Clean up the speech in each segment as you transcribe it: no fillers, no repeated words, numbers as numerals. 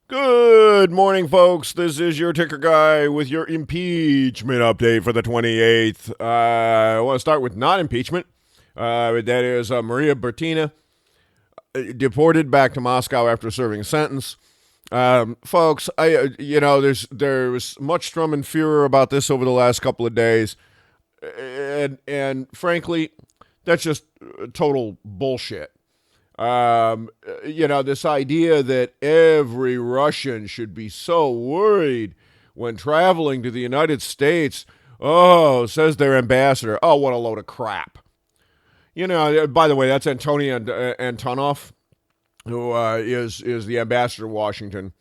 Good morning, folks. This is your ticker guy with your impeachment update for the 28th. I want to start with non-impeachment. That is Maria Butina, deported back to Moscow after serving a sentence. Folks, there was much strum and furor about this over the last couple of days, and frankly, that's just total bullshit. This idea that every Russian should be so worried when traveling to the United States. Oh, says their ambassador. Oh, what a load of crap. By the way, that's Antonia Antonov, who is the ambassador to Washington.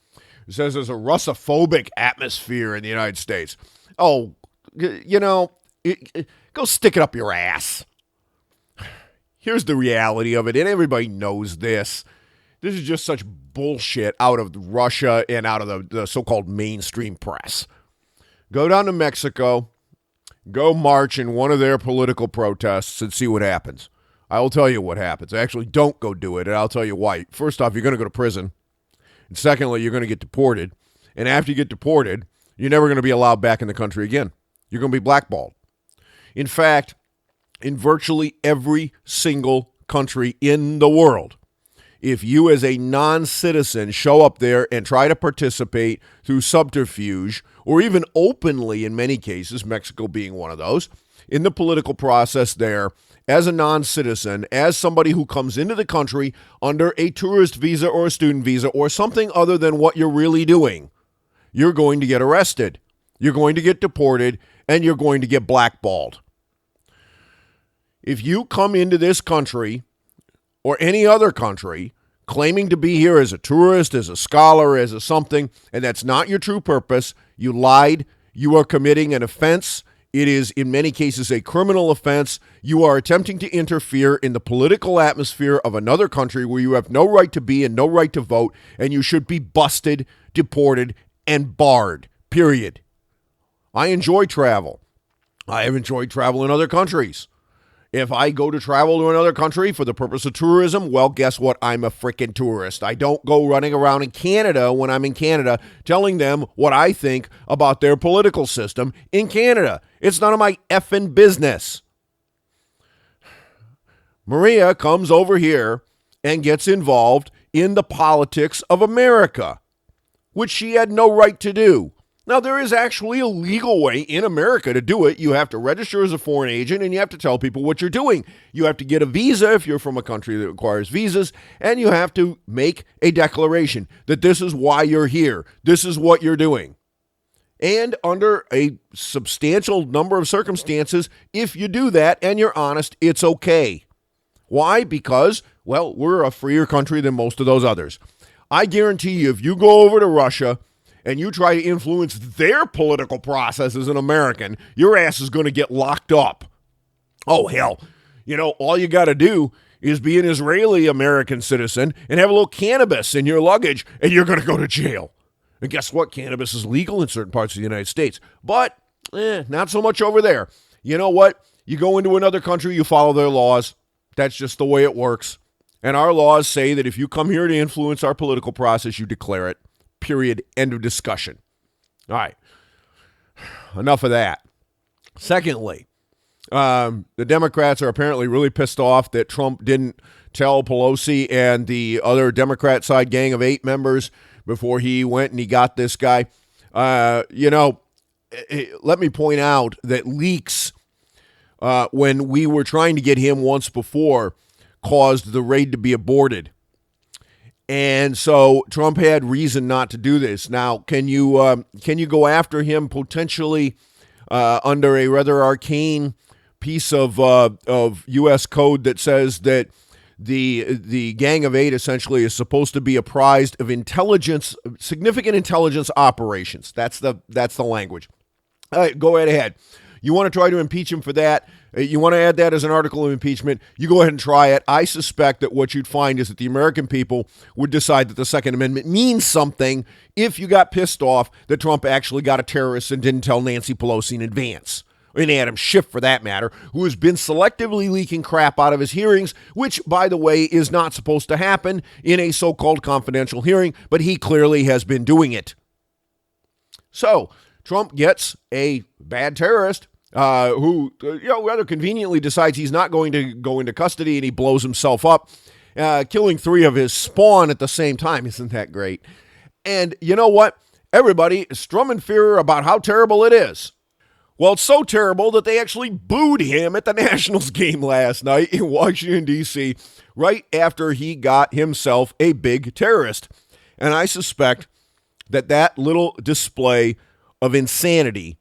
He says there's a Russophobic atmosphere in the United States. Oh, go stick it up your ass. Here's the reality of it, and everybody knows this. This is just such bullshit out of Russia and out of the so-called mainstream press. Go down to Mexico, go march in one of their political protests and see what happens. I will tell you what happens. Actually, don't go do it, and I'll tell you why. First off, you're going to go to prison. And secondly, you're going to get deported. And after you get deported, you're never going to be allowed back in the country again. You're going to be blackballed. In fact, in virtually every single country in the world, if you as a non-citizen show up there and try to participate through subterfuge, or even openly in many cases, Mexico being one of those, in the political process there, as a non-citizen, as somebody who comes into the country under a tourist visa or a student visa or something other than what you're really doing, you're going to get arrested, you're going to get deported, and you're going to get blackballed. If you come into this country or any other country claiming to be here as a tourist, as a scholar, as a something, and that's not your true purpose, you lied, you are committing an offense. It is, in many cases, a criminal offense. You are attempting to interfere in the political atmosphere of another country where you have no right to be and no right to vote, and you should be busted, deported, and barred, period. I enjoy travel. I have enjoyed travel in other countries. If I go to travel to another country for the purpose of tourism, well, guess what? I'm a freaking tourist. I don't go running around in Canada when I'm in Canada telling them what I think about their political system in Canada. It's none of my effing business. Maria comes over here and gets involved in the politics of America, which she had no right to do. Now, there is actually a legal way in America to do it. You have to register as a foreign agent, and you have to tell people what you're doing. You have to get a visa if you're from a country that requires visas, and you have to make a declaration that this is why you're here. This is what you're doing. And under a substantial number of circumstances, if you do that and you're honest, it's okay. Why? Because, well, we're a freer country than most of those others. I guarantee you, if you go over to Russia and you try to influence their political process as an American, your ass is going to get locked up. Oh, hell. All you got to do is be an Israeli-American citizen and have a little cannabis in your luggage, and you're going to go to jail. And guess what? Cannabis is legal in certain parts of the United States, but not so much over there. You know what? You go into another country, you follow their laws. That's just the way it works. And our laws say that if you come here to influence our political process, you declare it. Period. End of discussion. All right. Enough of that. Secondly, the Democrats are apparently really pissed off that Trump didn't tell Pelosi and the other Democrat side gang of 8 members before he went and he got this guy. Let me point out that leaks, when we were trying to get him once before, caused the raid to be aborted. And so Trump had reason not to do this. Now, can you go after him potentially under a rather arcane piece of U.S. code that says that the Gang of 8 essentially is supposed to be apprised of significant intelligence operations? That's the language. All right, go right ahead. You want to try to impeach him for that? You want to add that as an article of impeachment? You go ahead and try it. I suspect that what you'd find is that the American people would decide that the Second Amendment means something if you got pissed off that Trump actually got a terrorist and didn't tell Nancy Pelosi in advance. and Adam Schiff for that matter, who has been selectively leaking crap out of his hearings, which, by the way, is not supposed to happen in a so-called confidential hearing, but he clearly has been doing it. So, Trump gets a bad terrorist who, rather conveniently decides he's not going to go into custody, and he blows himself up, killing 3 of his spawn at the same time. Isn't that great? And you know what? Everybody is strumming fear about how terrible it is. Well, it's so terrible that they actually booed him at the Nationals game last night in Washington, D.C., right after he got himself a big terrorist. And I suspect that little display of insanity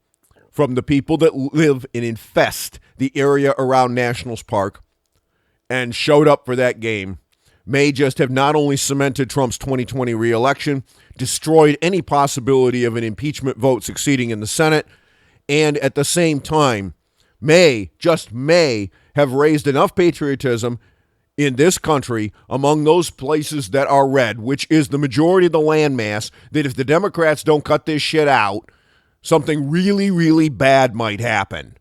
from the people that live and infest the area around Nationals Park and showed up for that game may just have not only cemented Trump's 2020 reelection, destroyed any possibility of an impeachment vote succeeding in the Senate, and at the same time may have raised enough patriotism in this country among those places that are red, which is the majority of the landmass, that if the Democrats don't cut this shit out, something really, really bad might happen.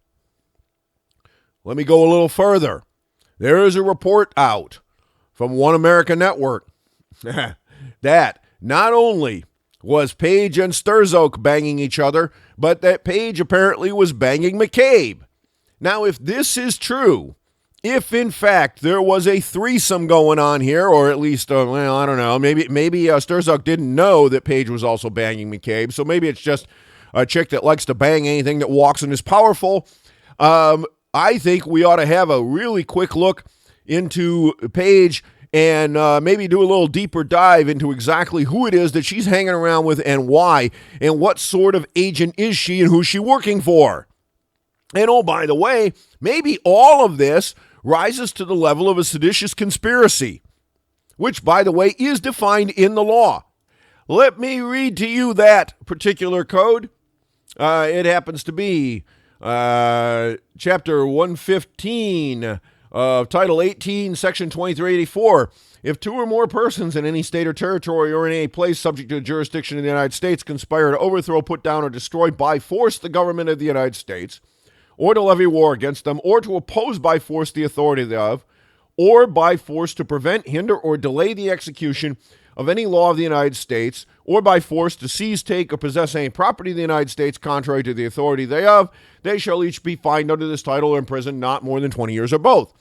Let me go a little further. There is a report out from One America Network that not only was Page and Sturzoak banging each other, but that Page apparently was banging McCabe. Now, if this is true, if in fact there was a threesome going on here, or at least, I don't know, maybe Sturzoak didn't know that Page was also banging McCabe, so maybe it's just a chick that likes to bang anything that walks and is powerful. I think we ought to have a really quick look into Page and maybe do a little deeper dive into exactly who it is that she's hanging around with and why, and what sort of agent is she and who's she working for. And oh, by the way, maybe all of this rises to the level of a seditious conspiracy, which, by the way, is defined in the law. Let me read to you that particular code. It happens to be Chapter 115 of Title 18, Section 2384. If 2 or more persons in any state or territory or in any place subject to the jurisdiction of the United States conspire to overthrow, put down, or destroy by force the government of the United States, or to levy war against them, or to oppose by force the authority thereof, or by force to prevent, hinder, or delay the execution of any law of the United States, or by force to seize, take, or possess any property of the United States contrary to the authority thereof, they shall each be fined under this title or imprisoned not more than 20 years or both.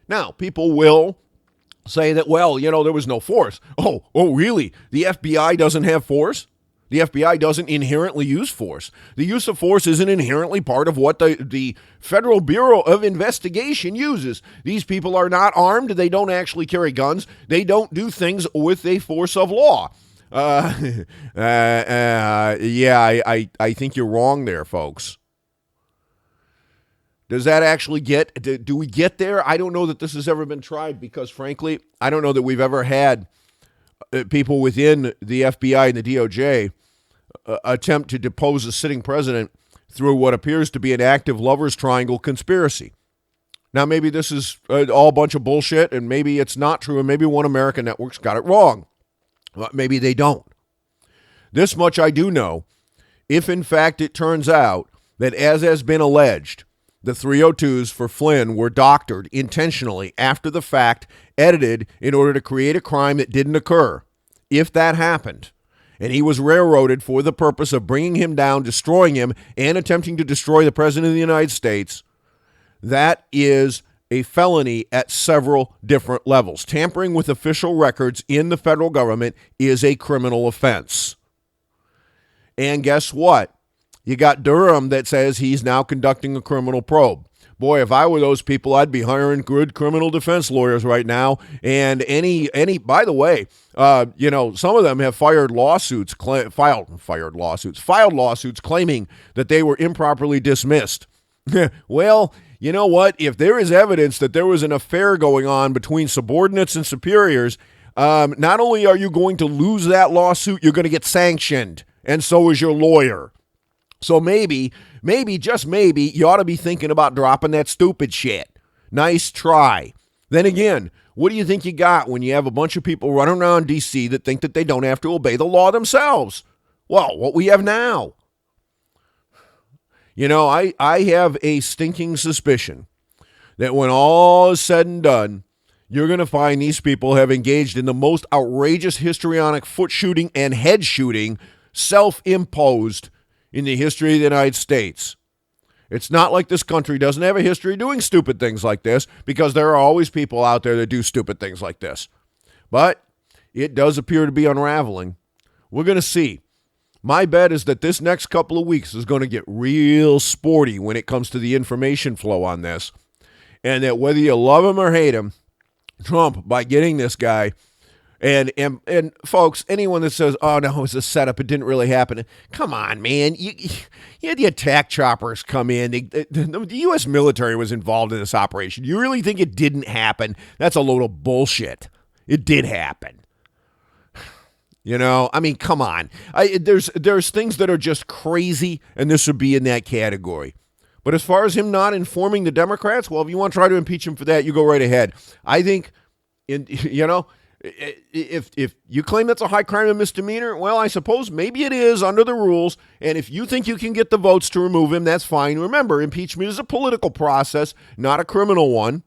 Now, people will say that, well, there was no force. Oh, really? The FBI doesn't have force? The FBI doesn't inherently use force. The use of force isn't inherently part of what the Federal Bureau of Investigation uses. These people are not armed. They don't actually carry guns. They don't do things with a force of law. I think you're wrong there, folks. Does that actually do we get there? I don't know that this has ever been tried because, frankly, I don't know that we've ever had people within the FBI and the DOJ attempt to depose a sitting president through what appears to be an active lovers triangle conspiracy. Now, maybe this is all a bunch of bullshit, and maybe it's not true, and maybe One America Network's got it wrong. But maybe they don't. This much I do know. If, in fact, it turns out that, as has been alleged, the 302s for Flynn were doctored intentionally after the fact, edited in order to create a crime that didn't occur. If that happened, and he was railroaded for the purpose of bringing him down, destroying him, and attempting to destroy the President of the United States, that is a felony at several different levels. Tampering with official records in the federal government is a criminal offense. And guess what? You got Durham that says he's now conducting a criminal probe. Boy, if I were those people, I'd be hiring good criminal defense lawyers right now. And any, by the way, some of them have filed lawsuits claiming that they were improperly dismissed. Well, you know what? If there is evidence that there was an affair going on between subordinates and superiors, not only are you going to lose that lawsuit, you're going to get sanctioned, and so is your lawyer. So maybe, just maybe, you ought to be thinking about dropping that stupid shit. Nice try. Then again, what do you think you got when you have a bunch of people running around D.C. that think that they don't have to obey the law themselves? Well, what we have now. You know, I have a stinking suspicion that when all is said and done, you're going to find these people have engaged in the most outrageous histrionic foot shooting and head shooting self-imposed in the history of the United States. It's not like this country doesn't have a history of doing stupid things like this, because there are always people out there that do stupid things like this. But it does appear to be unraveling. We're going to see. My bet is that this next couple of weeks is going to get real sporty when it comes to the information flow on this. And that whether you love him or hate him, Trump, by getting this guy, and folks, anyone that says, oh, no, it was a setup, it didn't really happen. Come on, man. You had the attack choppers come in. The U.S. military was involved in this operation. You really think it didn't happen? That's a load of bullshit. It did happen. You know, I mean, come on. There's things that are just crazy, and this would be in that category. But as far as him not informing the Democrats, well, if you want to try to impeach him for that, you go right ahead. I think, if you claim that's a high crime and misdemeanor, well, I suppose maybe it is under the rules. And if you think you can get the votes to remove him, that's fine. Remember, impeachment is a political process, not a criminal one.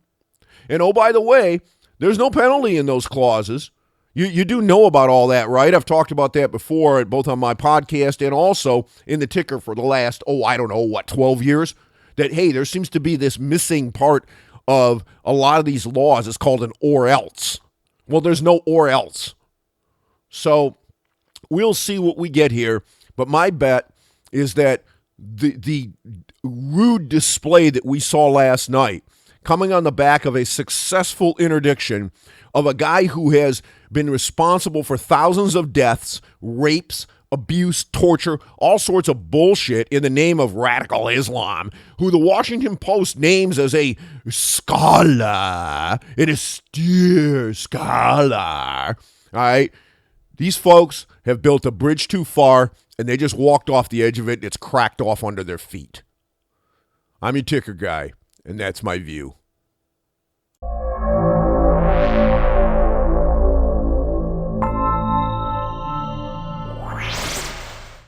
And oh, by the way, there's no penalty in those clauses. You do know about all that, right? I've talked about that before, both on my podcast and also in the ticker for the last, 12 years. That, hey, there seems to be this missing part of a lot of these laws. It's called an or else. Well, there's no or else. So we'll see what we get here. But my bet is that the rude display that we saw last night, coming on the back of a successful interdiction of a guy who has been responsible for thousands of deaths, rapes, abuse, torture, all sorts of bullshit in the name of radical Islam, who the Washington Post names as a scholar, an austere scholar. All right? These folks have built a bridge too far, and they just walked off the edge of it, and it's cracked off under their feet. I'm your ticker guy, and that's my view.